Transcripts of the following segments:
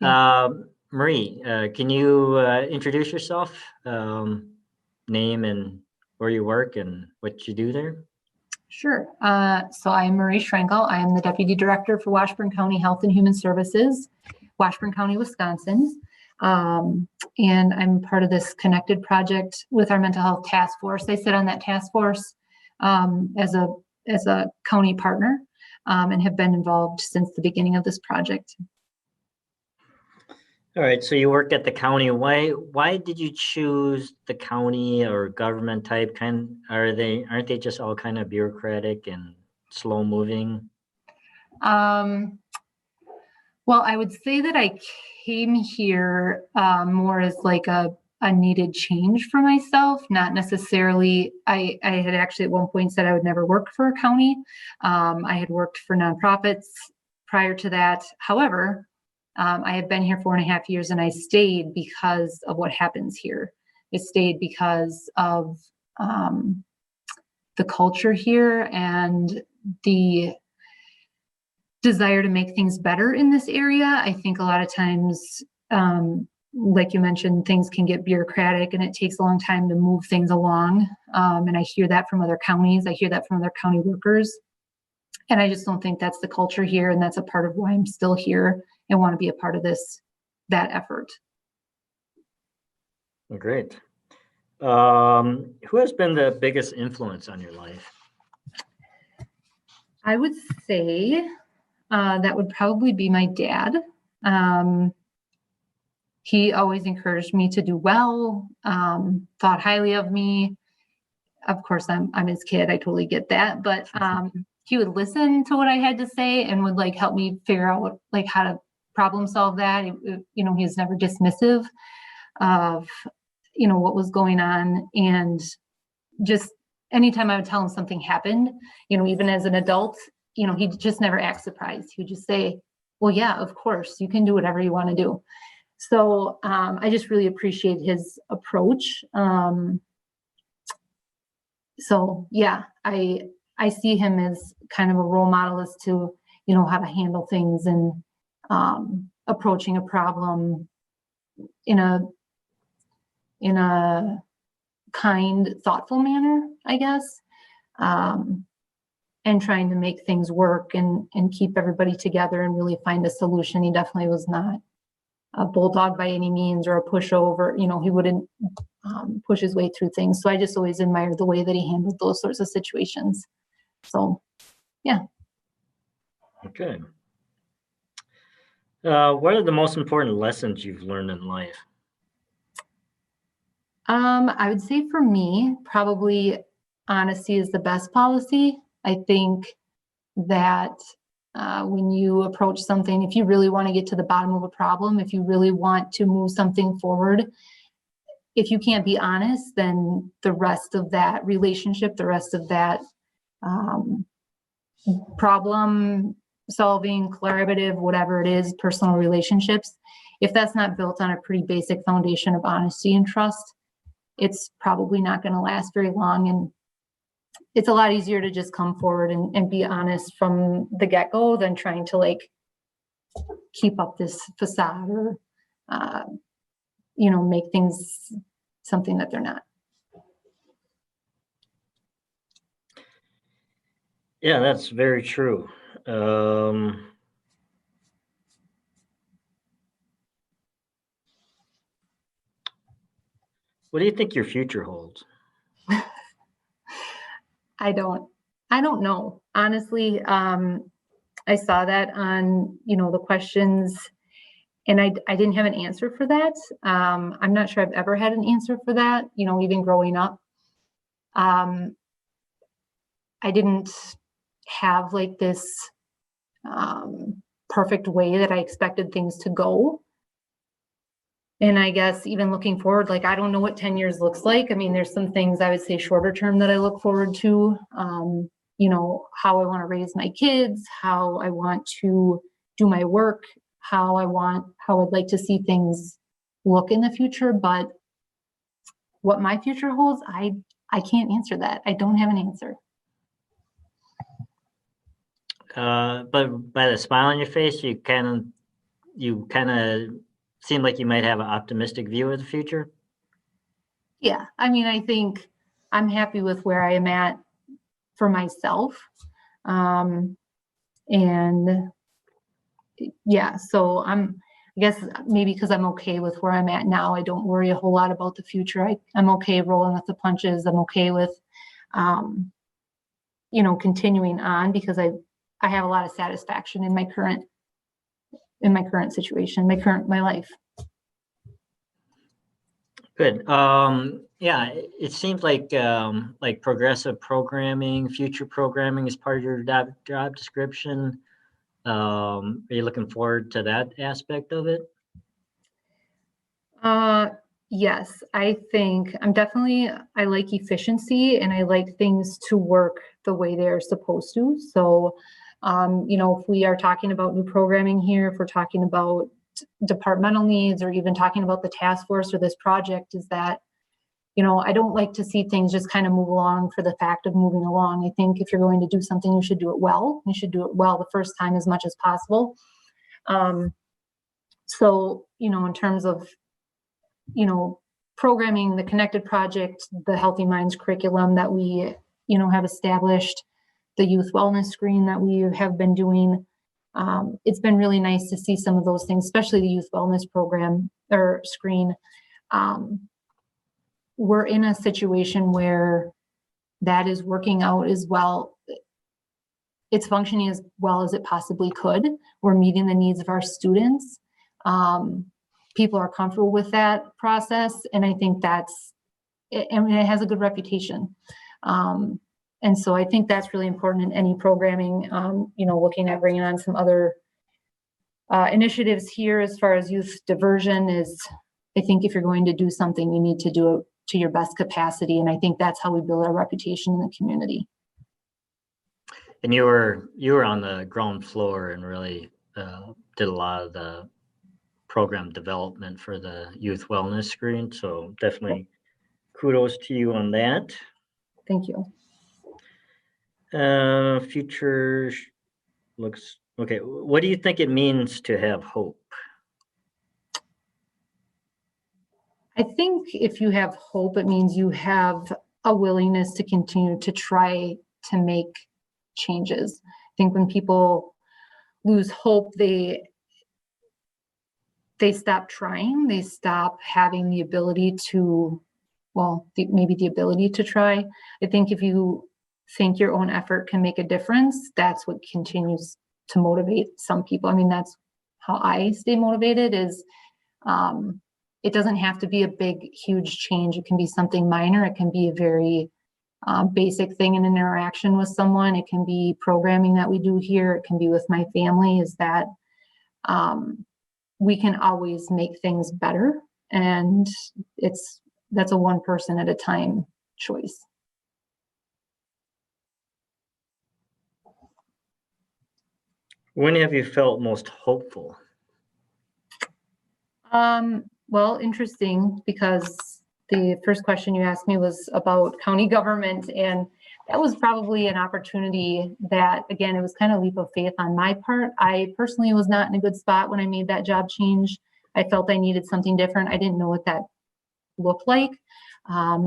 Marie, can you introduce yourself, name and where you work and what you do there? Sure. So I'm Marie Schrenkel. I am the Deputy Director for Washburn County Health and Human Services, Washburn County, Wisconsin. And I'm part of this connected project with our mental health task force. I sit on that task force as a county partner and have been involved since the beginning of this project. All right, so you worked at the county. Why did you choose the county or government type? Aren't they just all kind of bureaucratic and slow moving? Well, I would say that I came here more as like a needed change for myself, not necessarily. I had actually at one point said I would never work for a county. I had worked for nonprofits prior to that. However, I had been here 4.5 years and I stayed because of what happens here. I stayed because of the culture here and the desire to make things better in this area. I think a lot of times, like you mentioned, things can get bureaucratic and it takes a long time to move things along. And I hear that from other counties. I hear that from other county workers. And I just don't think that's the culture here. And that's a part of why I'm still here and want to be a part of that effort. Great. Who has been the biggest influence on your life? I would say that would probably be my dad. He always encouraged me to do well, thought highly of me. Of course, I'm his kid. I totally get that. But he would listen to what I had to say and would like help me figure out how to problem solve that. He was never dismissive of, what was going on. And just anytime I would tell him something happened, even as an adult, he just never act surprised. He would just say, well, yeah, of course, you can do whatever you want to do. So I just really appreciate his approach. So yeah, I see him as kind of a role model as to, how to handle things and approaching a problem in a kind, thoughtful manner, I guess, and trying to make things work and keep everybody together and really find a solution. He definitely was not a bulldog by any means or a pushover. He wouldn't push his way through things. So I just always admired the way that he handled those sorts of situations. So, yeah. Okay. What are the most important lessons you've learned in life? I would say for me, probably honesty is the best policy. I think that when you approach something, if you really want to get to the bottom of a problem, if you really want to move something forward, if you can't be honest, then the rest of that relationship, the rest of that problem solving, collaborative, whatever it is, personal relationships, if that's not built on a pretty basic foundation of honesty and trust, it's probably not going to last very long. And it's a lot easier to just come forward and be honest from the get-go than trying to keep up this facade or, make things something that they're not. Yeah, that's very true. What do you think your future holds? I don't know. Honestly, I saw that on, the questions and I didn't have an answer for that. I'm not sure I've ever had an answer for that, even growing up. I didn't have this perfect way that I expected things to go. And I guess even looking forward, I don't know what 10 years looks like. I mean, there's some things I would say shorter term that I look forward to, how I want to raise my kids, how I want to do my work, how I'd like to see things look in the future. But what my future holds, I can't answer that. I don't have an answer. But by the smile on your face, you kind of you kind of seem like you might have an optimistic view of the future. Yeah, I mean, I think I'm happy with where I am at for myself. And yeah, so I guess maybe because I'm okay with where I'm at now, I don't worry a whole lot about the future. I'm okay rolling with the punches. I'm okay with, continuing on because I have a lot of satisfaction in my current situation, my life. Good. Yeah, it seems like progressive programming, future programming is part of your job description. Are you looking forward to that aspect of it? Yes, I think I like efficiency and I like things to work the way they're supposed to. So, if we are talking about new programming here, if we're talking about departmental needs or even talking about the task force or this project, is that, I don't like to see things just kind of move along for the fact of moving along. I think if you're going to do something, you should do it well. You should do it well the first time as much as possible. So, in terms of programming the Connected Project, the Healthy Minds curriculum that we, have established, the youth wellness screen that we have been doing. It's been really nice to see some of those things, especially the youth wellness program or screen. We're in a situation where that is working out as well. It's functioning as well as it possibly could. We're meeting the needs of our students. People are comfortable with that process. And I think it has a good reputation. And so I think that's really important in any programming, looking at bringing on some other initiatives here as far as youth diversion is, I think if you're going to do something, you need to do it to your best capacity. And I think that's how we build our reputation in the community. And you were on the ground floor and really did a lot of the program development for the youth wellness screen. So definitely kudos to you on that. Thank you. Future looks okay. What do you think it means to have hope? I think if you have hope, it means you have a willingness to continue to try to make changes. I think when people lose hope, they stop trying, they stop having the ability to, maybe the ability to try. I think if you think your own effort can make a difference, that's what continues to motivate some people. I mean, that's how I stay motivated is, it doesn't have to be a big, huge change. It can be something minor. It can be a very basic thing in an interaction with someone. It can be programming that we do here. It can be with my family, is that we can always make things better. And that's a one person at a time choice. When have you felt most hopeful? Well, interesting, because the first question you asked me was about county government, and that was probably an opportunity that, again, it was kind of a leap of faith on my part. I personally was not in a good spot when I made that job change. I felt I needed something different. I didn't know what that looked like. I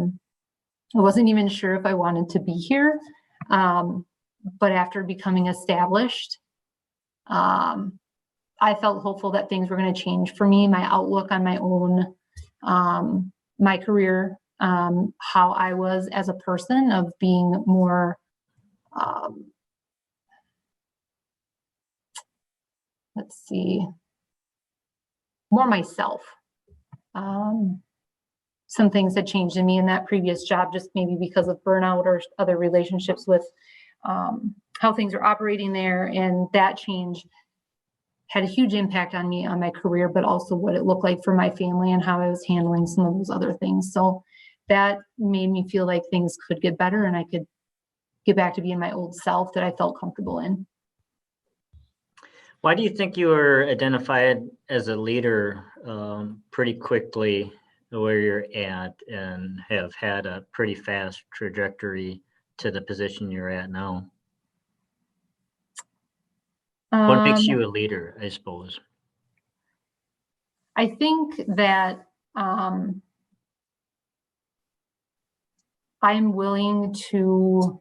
wasn't even sure if I wanted to be here. But after becoming established, I felt hopeful that things were going to change for me, my outlook on my own, my career, how I was as a person, of being more, more myself. Some things had changed in me in that previous job, just maybe because of burnout or other relationships with how things are operating there. And that change had a huge impact on me, on my career, but also what it looked like for my family and how I was handling some of those other things. So that made me feel like things could get better and I could get back to being my old self that I felt comfortable in. Why do you think you were identified as a leader pretty quickly where you're at and have had a pretty fast trajectory to the position you're at now? What makes you a leader, I suppose? I think that I'm willing to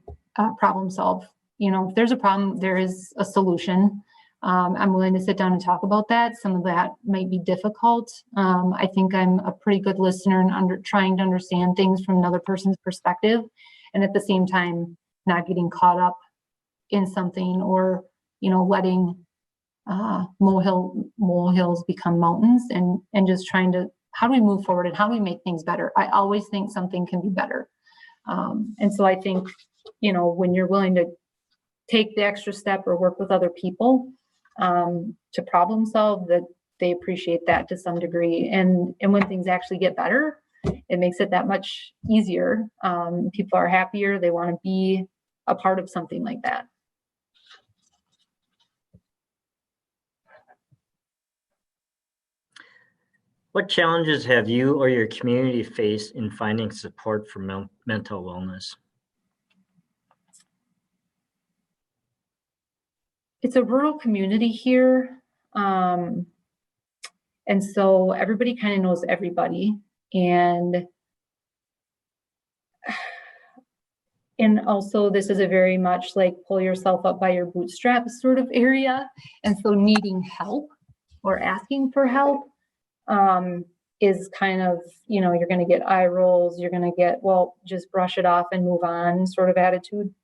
problem solve. If there's a problem, there is a solution. I'm willing to sit down and talk about that. Some of that might be difficult. I think I'm a pretty good listener and trying to understand things from another person's perspective, and at the same time, not getting caught up in something or letting molehills become mountains, and just trying to, how do we move forward and how do we make things better? I always think something can be better, and so I think when you're willing to take the extra step or work with other people to problem solve, that they appreciate that to some degree. And when things actually get better, it makes it that much easier. People are happier. They want to be a part of something like that. What challenges have you or your community faced in finding support for mental wellness? It's a rural community here. And so everybody kind of knows everybody. And also this is a very much like pull yourself up by your bootstraps sort of area. And so needing help or asking for help is kind of, you're going to get eye rolls. You're going to get, well, just brush it off and move on sort of attitude.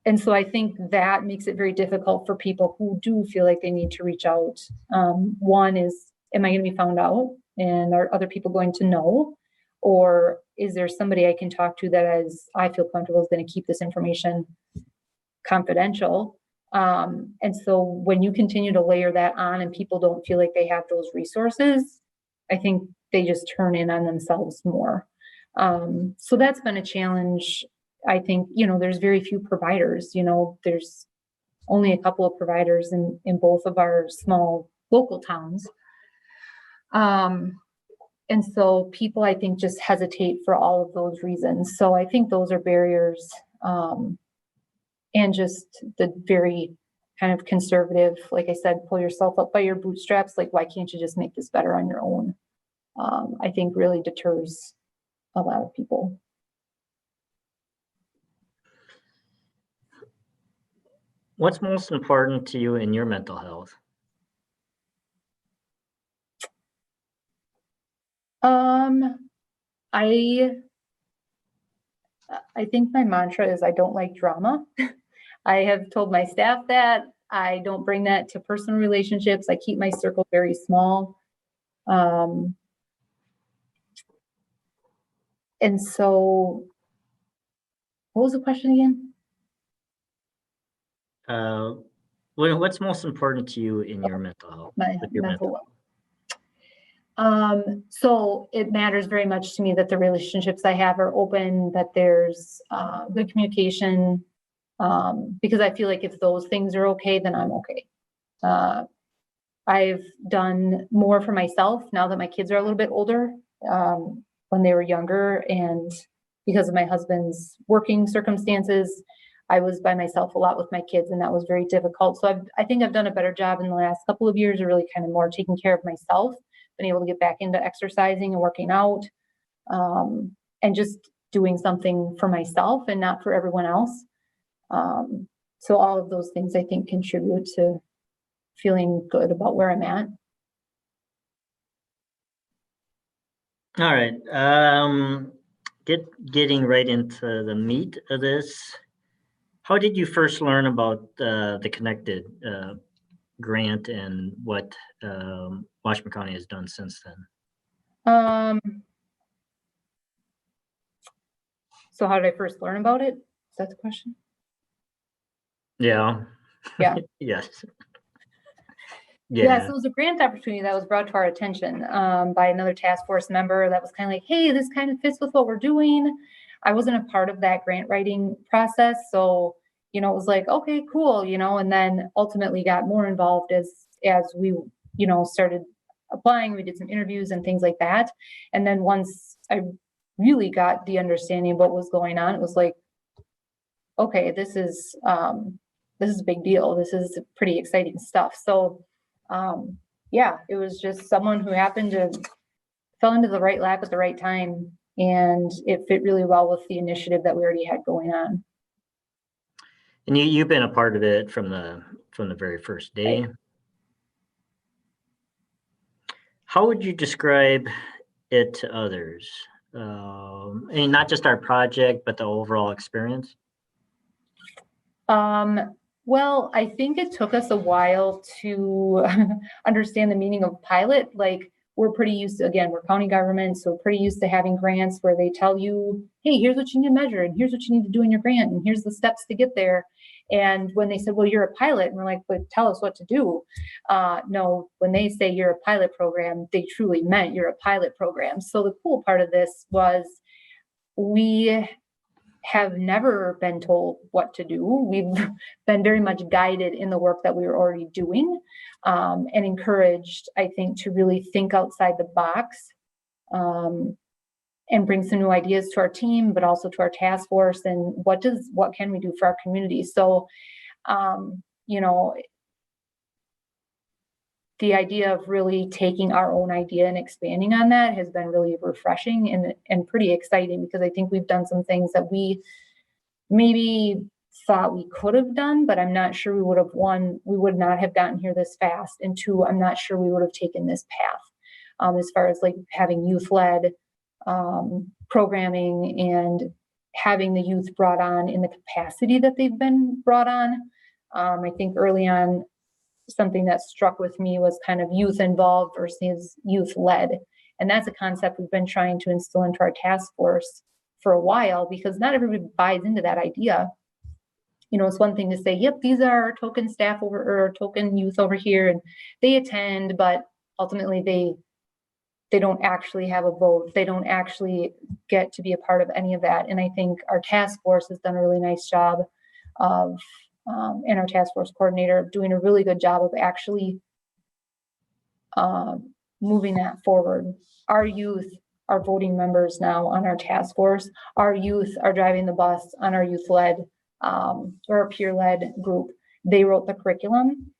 And so I think that makes it very difficult for people who do feel like they need to reach out. One is, am I going to be found out? And are other people going to know? Or is there somebody I can talk to that, as I feel comfortable, is going to keep this information confidential? And so when you continue to layer that on and people don't feel like they have those resources, I think they just turn in on themselves more. So that's been a challenge. I think, there's very few providers, there's only a couple of providers in both of our small local towns. And so people, I think, just hesitate for all of those reasons. So I think those are barriers, and just the very kind of conservative, like I said, pull yourself up by your bootstraps. Like, why can't you just make this better on your own? I think really deters a lot of people. What's most important to you in your mental health? I think my mantra is I don't like drama. I have told my staff that I don't bring that to personal relationships. I keep my circle very small. And so what was the question again? What's most important to you in your mental health? My mental health. So it matters very much to me that the relationships I have are open, that there's good communication, because I feel like if those things are okay, then I'm okay. I've done more for myself now that my kids are a little bit older. When they were younger, and because of my husband's working circumstances, I was by myself a lot with my kids, and that was very difficult. So I think I've done a better job in the last couple of years of really kind of more taking care of myself, been able to get back into exercising and working out, and just doing something for myself and not for everyone else. So all of those things, I think, contribute to feeling good about where I'm at. All right. Getting right into the meat of this. How did you first learn about the Connected grant and what Washburn County has done since then? So how did I first learn about it? Is that the question? Yeah. Yeah. Yes. Yeah, so it was a grant opportunity that was brought to our attention by another task force member that was kind of like, hey, this kind of fits with what we're doing. I wasn't a part of that grant writing process. So, it was like, okay, cool, and then ultimately got more involved as we, started applying. We did some interviews and things like that. And then once I really got the understanding of what was going on, it was like, okay, this is a big deal. This is pretty exciting stuff. So, yeah, it was just someone who happened to fell into the right lap at the right time, and it fit really well with the initiative that we already had going on. And you've been a part of it from the very first day. Right. How would you describe it to others? And not just our project, but the overall experience? Well, I think it took us a while to understand the meaning of pilot. Like, we're pretty used to, again, we're county government, so pretty used to having grants where they tell you, hey, here's what you need to measure, and here's what you need to do in your grant, and here's the steps to get there. And when they said, well, you're a pilot, and we're like, but tell us what to do. No, when they say you're a pilot program, they truly meant you're a pilot program. So the cool part of this was we have never been told what to do. We've been very much guided in the work that we were already doing, and encouraged, I think, to really think outside the box, and bring some new ideas to our team, but also to our task force, and what can we do for our community. So, you know, the idea of really taking our own idea and expanding on that has been really refreshing and pretty exciting, because I think we've done some things that we maybe thought we could have done, but I'm not sure we would have. One, we would not have gotten here this fast, and two, I'm not sure we would have taken this path, as far as like having youth-led programming and having the youth brought on in the capacity that they've been brought on. I think early on, something that struck with me was kind of youth involved versus youth led. And that's a concept we've been trying to instill into our task force for a while, because not everybody buys into that idea. You know, it's one thing to say, yep, these are our token staff over, or token youth over here, and they attend, but ultimately they don't actually have a vote. They don't actually get to be a part of any of that. And I think our task force has done a really nice job of, and our task force coordinator doing a really good job of actually moving that forward. Our youth are voting members now on our task force. Our youth are driving the bus on our youth-led or peer-led group. They wrote the curriculum.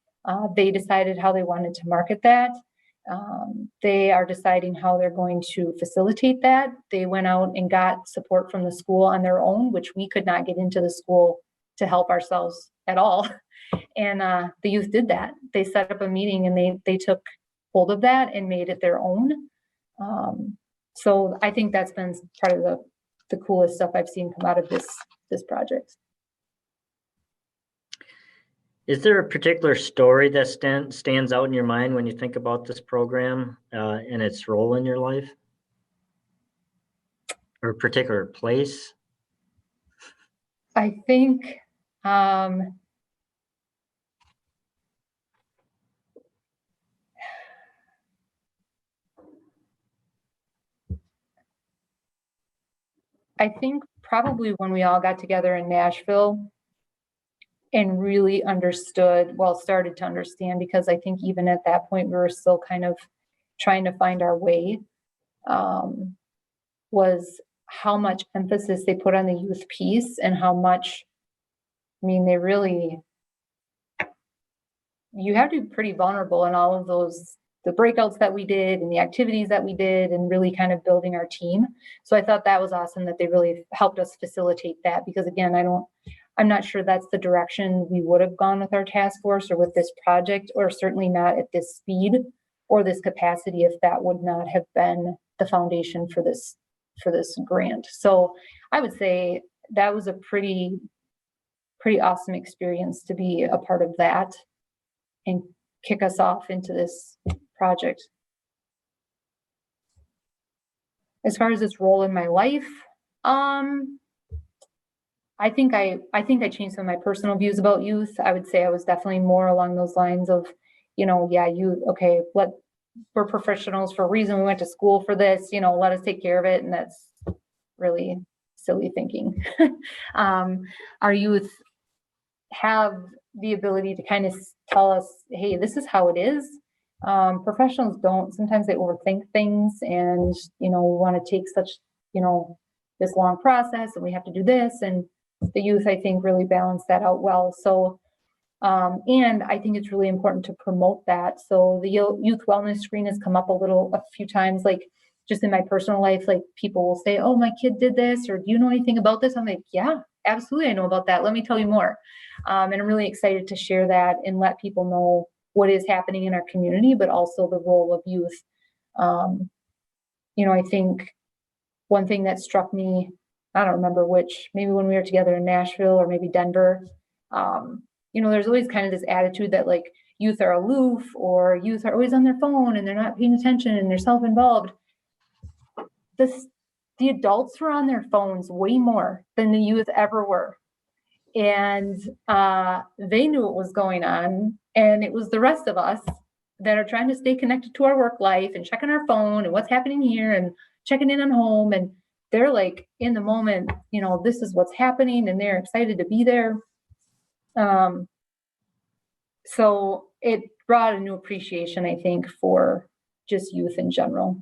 They decided how they wanted to market that. They are deciding how they're going to facilitate that. They went out and got support from the school on their own, which we could not get into the school to help ourselves at all. And the youth did that. They set up a meeting and they took hold of that and made it their own. So I think that's been part of the coolest stuff I've seen come out of this project. Is there a particular story that stands out in your mind when you think about this program and its role in your life? Or a particular place? I think probably when we all got together in Nashville and really started to understand, because I think even at that point we were still kind of trying to find our way, was how much emphasis they put on the youth piece, and how much, I mean, you have to be pretty vulnerable in all of those, the breakouts that we did and the activities that we did, and really kind of building our team. So I thought that was awesome that they really helped us facilitate that, because again, I'm not sure that's the direction we would have gone with our task force or with this project, or certainly not at this speed or this capacity, if that would not have been the foundation for this grant. So I would say that was a pretty awesome experience to be a part of that and kick us off into this project. As far as its role in my life, I think I changed some of my personal views about youth. I would say I was definitely more along those lines of, we're professionals for a reason. We went to school for this, let us take care of it. And that's really silly thinking. Our youth have the ability to kind of tell us, hey, this is how it is. Professionals don't. Sometimes they overthink things, and we want to take such this long process, and we have to do this. And the youth, I think, really balance that out well. So And I think it's really important to promote that. So the youth wellness screen has come up a few times, like just in my personal life, like people will say, oh, my kid did this, or do you know anything about this? I'm like, yeah, absolutely. I know about that. Let me tell you more. And I'm really excited to share that and let people know what is happening in our community, but also the role of youth. I think one thing that struck me, I don't remember which, maybe when we were together in Nashville or maybe Denver, there's always kind of this attitude that like youth are aloof or youth are always on their phone and they're not paying attention and they're self-involved. The adults were on their phones way more than the youth ever were. And they knew what was going on. And it was the rest of us that are trying to stay connected to our work life and checking our phone and what's happening here and checking in on home. And they're like in the moment, this is what's happening and they're excited to be there. So it brought a new appreciation, I think, for just youth in general,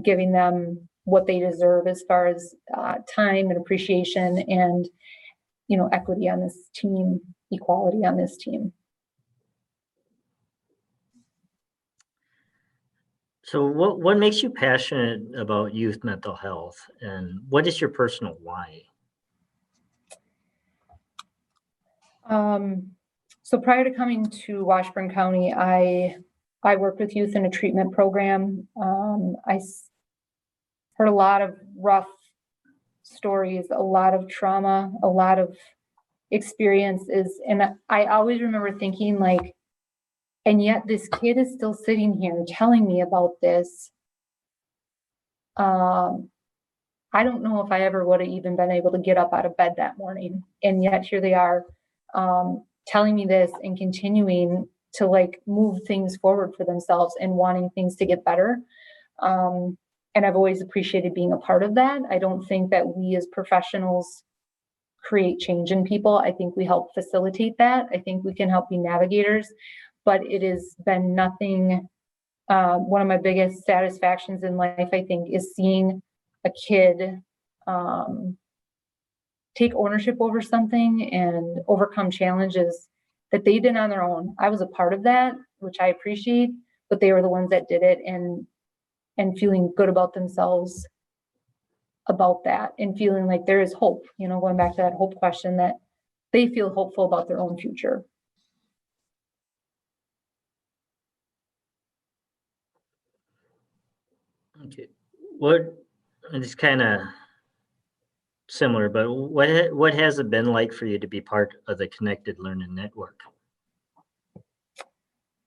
giving them what they deserve as far as time and appreciation and, equity on this team, equality on this team. So what makes you passionate about youth mental health, and what is your personal why? So prior to coming to Washburn County, I worked with youth in a treatment program. I heard a lot of rough stories, a lot of trauma, a lot of experiences. And I always remember thinking like, and yet this kid is still sitting here telling me about this. I don't know if I ever would have even been able to get up out of bed that morning. And yet here they are telling me this and continuing to like move things forward for themselves and wanting things to get better. And I've always appreciated being a part of that. I don't think that we as professionals create change in people. I think we help facilitate that. I think we can help be navigators, but it has been nothing. One of my biggest satisfactions in life, I think, is seeing a kid take ownership over something and overcome challenges that they did on their own. I was a part of that, which I appreciate, but they were the ones that did it and feeling good about themselves about that and feeling like there is hope, going back to that hope question, that they feel hopeful about their own future. Okay. It's kind of similar, but what has it been like for you to be part of the Connected Learning Network?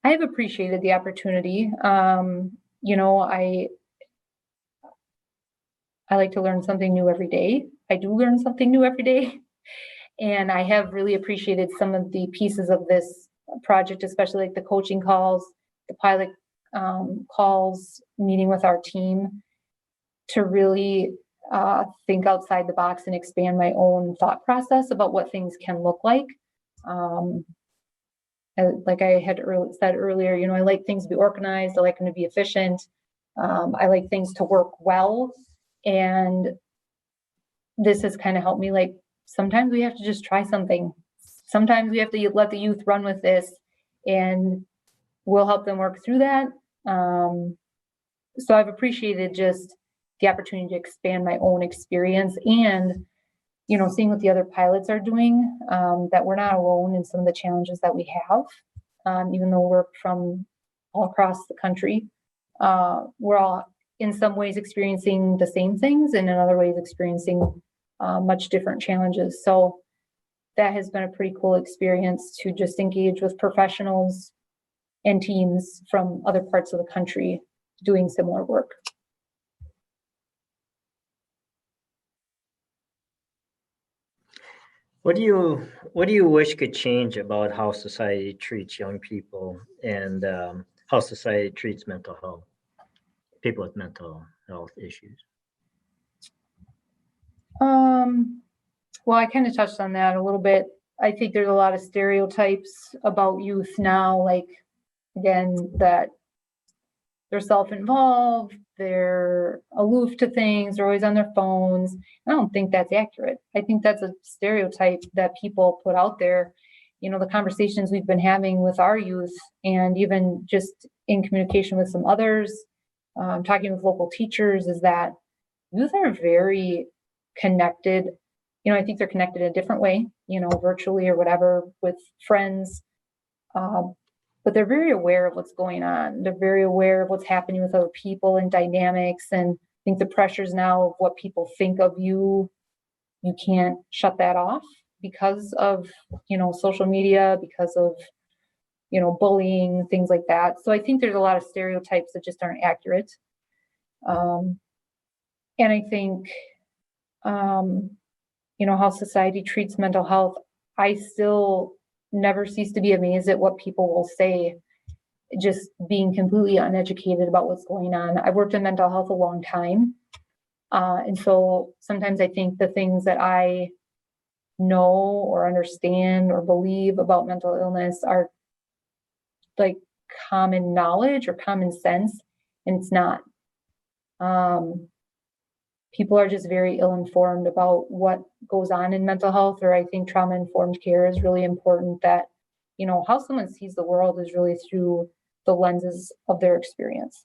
I have appreciated the opportunity. I like to learn something new every day. I do learn something new every day. And I have really appreciated some of the pieces of this project, especially like the coaching calls, the pilot calls, meeting with our team to really think outside the box and expand my own thought process about what things can look like. Like I had said earlier, I like things to be organized. I like them to be efficient. I like things to work well. And this has kind of helped me, like, sometimes we have to just try something. Sometimes we have to let the youth run with this and we'll help them work through that. So I've appreciated just the opportunity to expand my own experience and, seeing what the other pilots are doing, that we're not alone in some of the challenges that we have, even though we're from all across the country. We're all in some ways experiencing the same things and in other ways experiencing much different challenges. So that has been a pretty cool experience to just engage with professionals and teams from other parts of the country doing similar work. What do you wish could change about how society treats young people and how society treats people with mental health issues? Well, I kind of touched on that a little bit. I think there's a lot of stereotypes about youth now, like, again, that they're self-involved, they're aloof to things, they're always on their phones. I don't think that's accurate. I think that's a stereotype that people put out there. the conversations we've been having with our youth, and even just in communication with some others, talking with local teachers, is that youth are very connected. I think they're connected in a different way, virtually or whatever, with friends. But they're very aware of what's going on. They're very aware of what's happening with other people and dynamics. And I think the pressures now of what people think of you, you can't shut that off because of, social media, because of, bullying, things like that. So I think there's a lot of stereotypes that just aren't accurate. And I think, how society treats mental health, I still never cease to be amazed at what people will say, just being completely uneducated about what's going on. I've worked in mental health a long time. And so sometimes I think the things that I know or understand or believe about mental illness are like common knowledge or common sense, and it's not. People are just very ill-informed about what goes on in mental health, or I think trauma-informed care is really important, that, how someone sees the world is really through the lenses of their experience.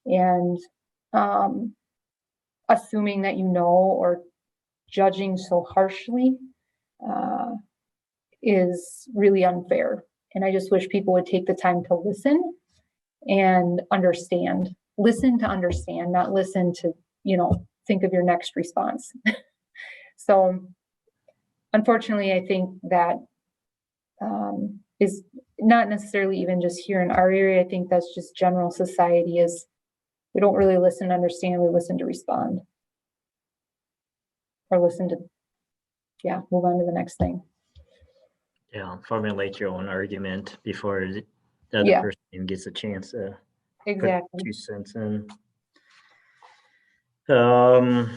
And assuming that or judging so harshly is really unfair. And I just wish people would take the time to listen and understand. Listen to understand, not listen to, think of your next response. So unfortunately, I think that is not necessarily even just here in our area. I think that's just general society, is we don't really listen to understand, we listen to respond. Or listen to, move on to the next thing. Yeah, formulate your own argument before the other person gets a chance to put 2 cents in. I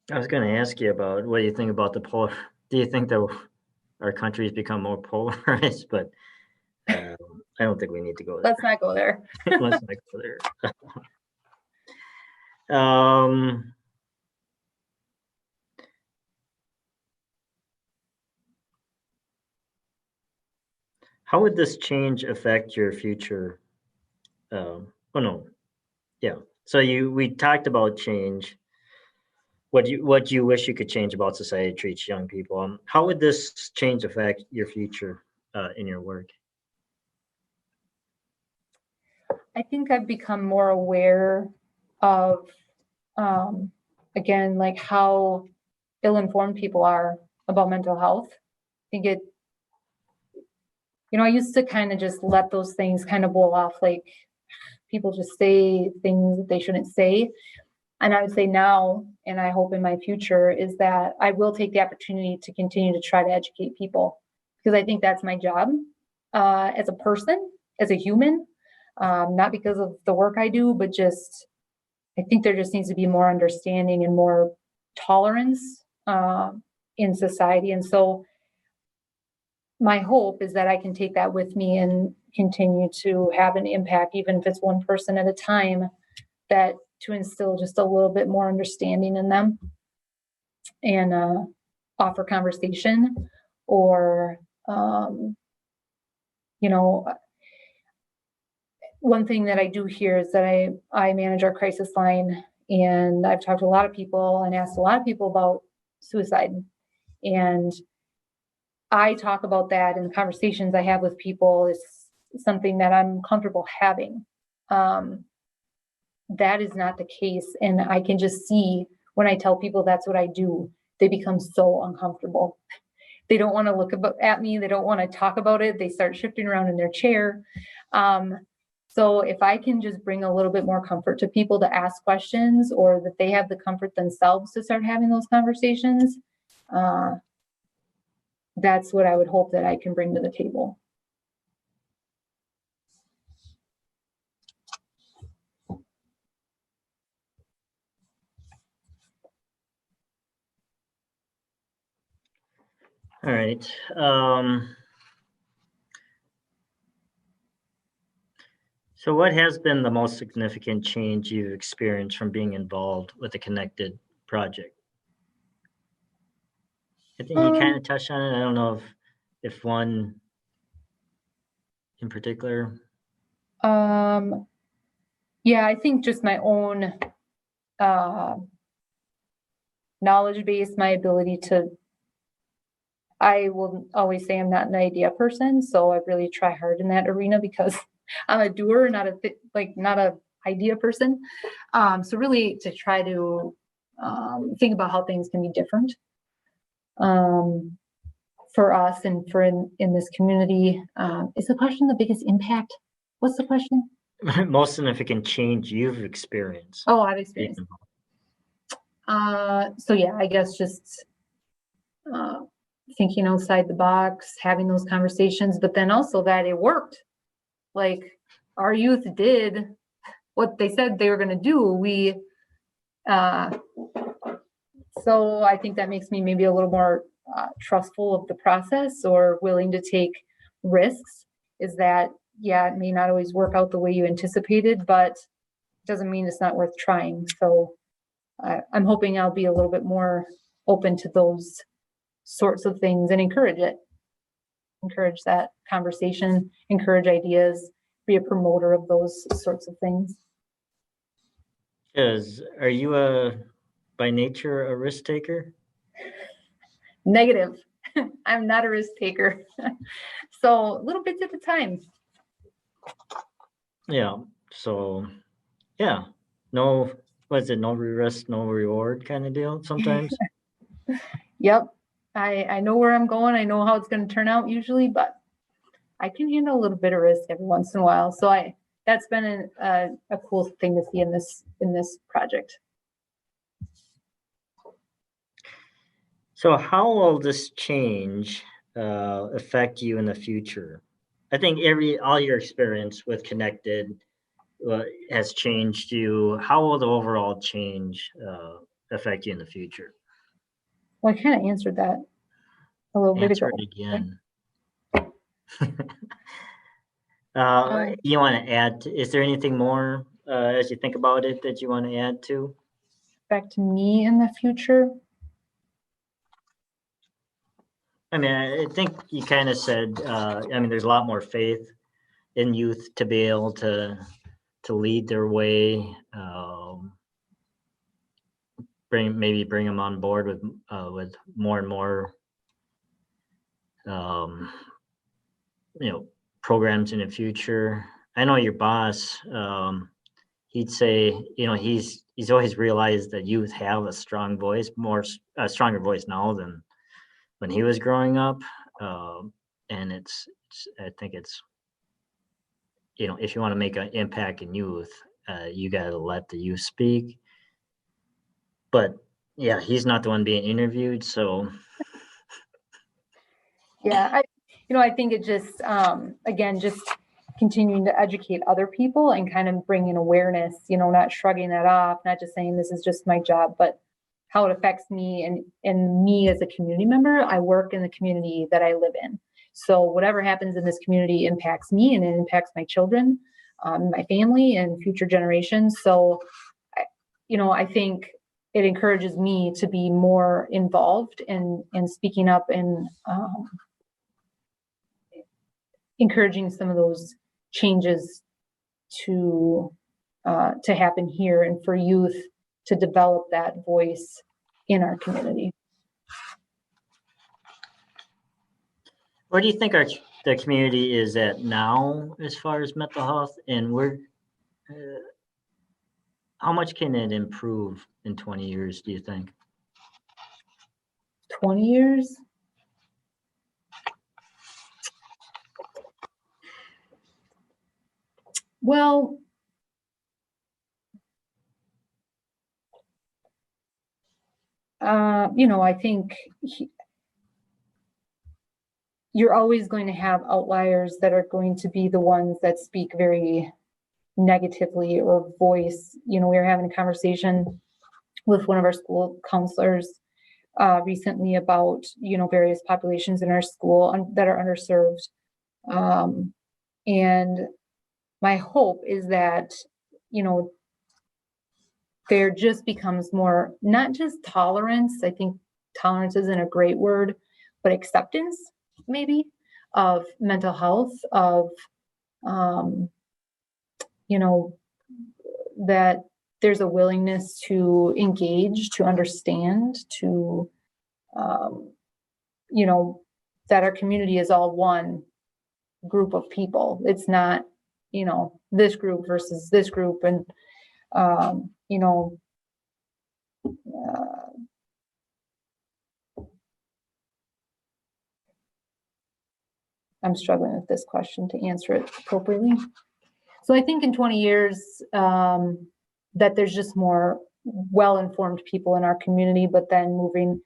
was going to ask you about what do you think about do you think that our country's become more polarized? But I don't think we need to go there. Let's not go there. Let's not go there. How would this change affect your future? So we talked about change. What do you wish you could change about society treats young people? How would this change affect your future in your work? I think I've become more aware of, again, like how ill-informed people are about mental health. I think I used to kind of just let those things kind of blow off, like people just say things that they shouldn't say. And I would say now, and I hope in my future, is that I will take the opportunity to continue to try to educate people, because I think that's my job as a person, as a human, not because of the work I do, but just, I think there just needs to be more understanding and more tolerance in society. And so my hope is that I can take that with me and continue to have an impact, even if it's one person at a time, that to instill just a little bit more understanding in them and offer conversation, or, one thing that I do here is that I manage our crisis line, and I've talked to a lot of people and asked a lot of people about suicide. And I talk about that in conversations I have with people. It's something that I'm comfortable having. That is not the case. And I can just see when I tell people that's what I do, they become so uncomfortable. They don't want to look at me. They don't want to talk about it. They start shifting around in their chair. So if I can just bring a little bit more comfort to people to ask questions, or that they have the comfort themselves to start having those conversations, that's what I would hope that I can bring to the table. All right. So what has been the most significant change you've experienced from being involved with the Connected project? I think you kind of touched on it. I don't know if one in particular. Yeah, I think just my own knowledge base, my ability to, I will always say I'm not an idea person, so I really try hard in that arena because I'm a doer, not not a idea person. So really to try to think about how things can be different for us and for in this community. Is the question the biggest impact? What's the question? Most significant change you've experienced. Oh, I've experienced. So yeah, I guess just thinking outside the box, having those conversations, but then also that it worked. Like our youth did what they said they were going to do. So I think that makes me maybe a little more trustful of the process or willing to take risks. Is that, yeah, it may not always work out the way you anticipated, but it doesn't mean it's not worth trying. So I'm hoping I'll be a little bit more open to those sorts of things and encourage that conversation, encourage ideas, be a promoter of those sorts of things. Are you by nature a risk taker? Negative. I'm not a risk taker. So little bits at a time. Yeah. So yeah. No, was it no risk, no reward kind of deal sometimes? Yep. I know where I'm going. I know how it's going to turn out usually, but I can handle a little bit of risk every once in a while. So that's been a cool thing to see in this project. So how will this change affect you in the future? I think all your experience with Connected has changed you. How will the overall change affect you in the future? Well, I kind of answered that a little bit ago. Answer it again. You want to add? Is there anything more as you think about it that you want to add to? Back to me in the future. I mean, I think you kind of said. I mean, there's a lot more faith in youth to be able to lead their way. Bring them on board with more and more programs in the future. I know your boss, he'd say, he's always realized that youth have a strong voice, a stronger voice now than when he was growing up. And I think it's, if you want to make an impact in youth, you got to let the youth speak. But yeah, he's not the one being interviewed, so. Yeah, I think it just, again, just continuing to educate other people and kind of bringing awareness, not shrugging that off, not just saying this is just my job, but how it affects me and me as a community member. I work in the community that I live in. So whatever happens in this community impacts me and it impacts my children, my family and future generations. So, I think it encourages me to be more involved in speaking up and encouraging some of those changes to happen here and for youth to develop that voice in our community. Where do you think the community is at now as far as mental health, and how much can it improve in 20 years, do you think? 20 years? Well, I think you're always going to have outliers that are going to be the ones that speak very negatively or voice. We were having a conversation with one of our school counselors recently about, various populations in our school that are underserved. And my hope is that, there just becomes more, not just tolerance. I think tolerance isn't a great word, but acceptance maybe of mental health, of, you know, that there's a willingness to engage, to understand, to, you know, that our community is all one group of people. It's not, you know, this group versus this group. And, you know, I'm struggling with this question to answer it appropriately. So I think in 20 years, that there's just more well-informed people in our community, but then moving,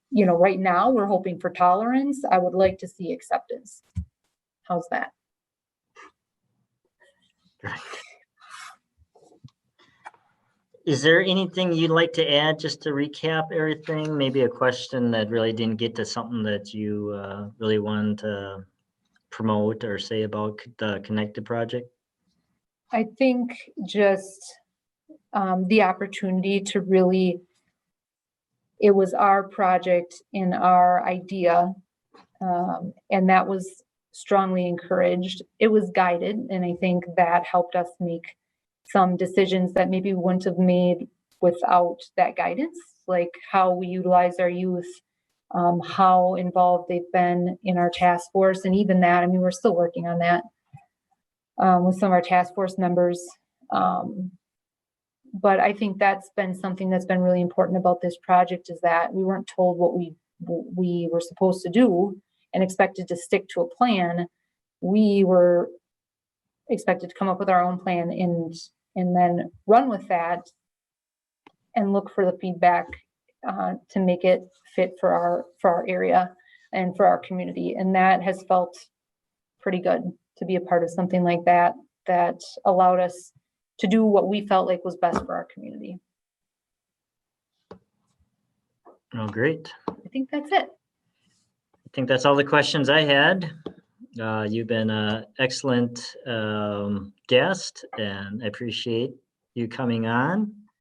you know, right now we're hoping for tolerance. I would like to see acceptance. How's that? Right. Is there anything you'd like to add just to recap everything? Maybe a question that really didn't get to something that you really wanted to promote or say about the Connected project? I think just the opportunity to really, it was our project and our idea, and that was strongly encouraged. It was guided, and I think that helped us make some decisions that maybe we wouldn't have made without that guidance, like how we utilize our youth, how involved they've been in our task force, and even that, I mean, we're still working on that with some of our task force members. But I think that's been something that's been really important about this project, is that we weren't told what we were supposed to do and expected to stick to a plan. We were expected to come up with our own plan and then run with that and look for the feedback to make it fit for our area and for our community. And that has felt pretty good to be a part of something like that, that allowed us to do what we felt like was best for our community. Oh, great. I think that's it. I think that's all the questions I had. You've been an excellent guest, and I appreciate you coming on.